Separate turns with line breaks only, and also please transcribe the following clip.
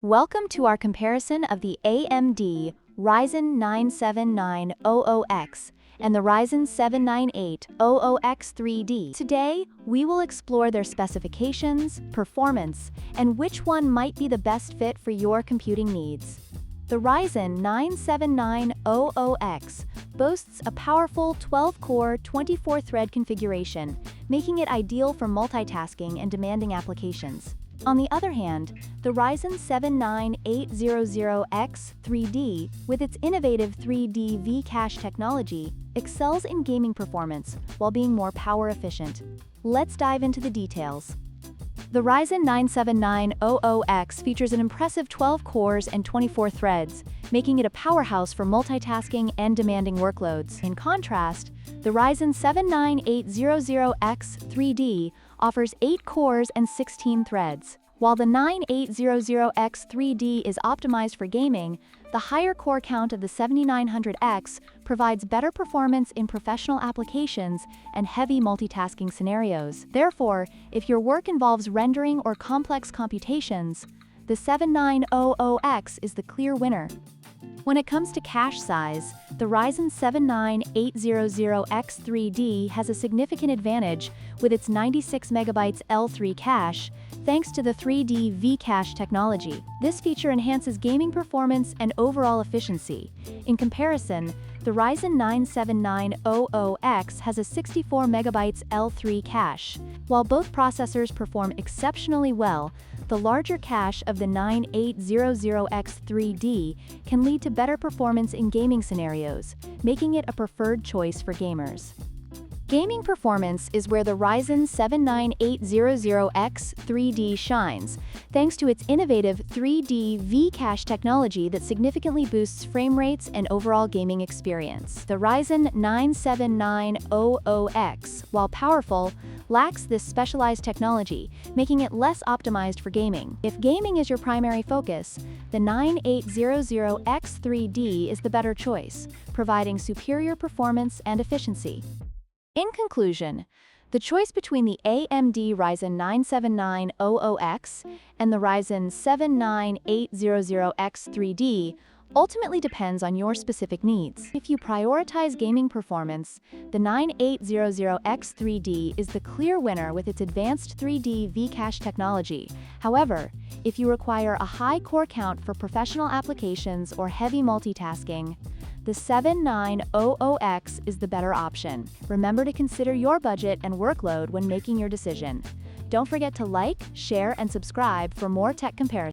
Welcome to our comparison of the AMD Ryzen 9 7900X and the Ryzen 7 9800X 3D. Today, we will explore their specifications, performance, and which one might be the best fit for your computing needs. The Ryzen 9 7900X boasts a powerful 12-core, 24-thread configuration, making it ideal for multitasking and demanding applications. On the other hand, the Ryzen 7 9800X 3D, with its innovative 3D V-Cache technology, excels in gaming performance while being more power efficient. Let's dive into the details. The Ryzen 9 7900X features an impressive 12 cores and 24 threads, making it a powerhouse for multitasking and demanding workloads. In contrast, the Ryzen 7 9800X 3D offers 8 cores and 16 threads. While the 9800X 3D is optimized for gaming, the higher core count of the 7900X provides better performance in professional applications and heavy multitasking scenarios. Therefore, if your work involves rendering or complex computations, the 7900X is the clear winner. When it comes to cache size, the Ryzen 7 9800X 3D has a significant advantage with its 96 MB L3 cache, thanks to the 3D V-Cache technology. This feature enhances gaming performance and overall efficiency. In comparison, the Ryzen 9 7900X has a 64 MB L3 cache. While both processors perform exceptionally well, the larger cache of the 9800X 3D can lead to better performance in gaming scenarios, making it a preferred choice for gamers. Gaming performance is where the Ryzen 7 9800X 3D shines, thanks to its innovative 3D V-Cache technology that significantly boosts frame rates and overall gaming experience. The Ryzen 9 7900X, while powerful, lacks this specialized technology, making it less optimized for gaming. If gaming is your primary focus, the 9800X 3D is the better choice, providing superior performance and efficiency. In conclusion, the choice between the AMD Ryzen 9 7900X and the Ryzen 7 9800X 3D ultimately depends on your specific needs. If you prioritize gaming performance, the 9800X 3D is the clear winner with its advanced 3D V-Cache technology. However, if you require a high core count for professional applications or heavy multitasking, the 7900X is the better option. Remember to consider your budget and workload when making your decision. Don't forget to like, share, and subscribe for more tech comparisons.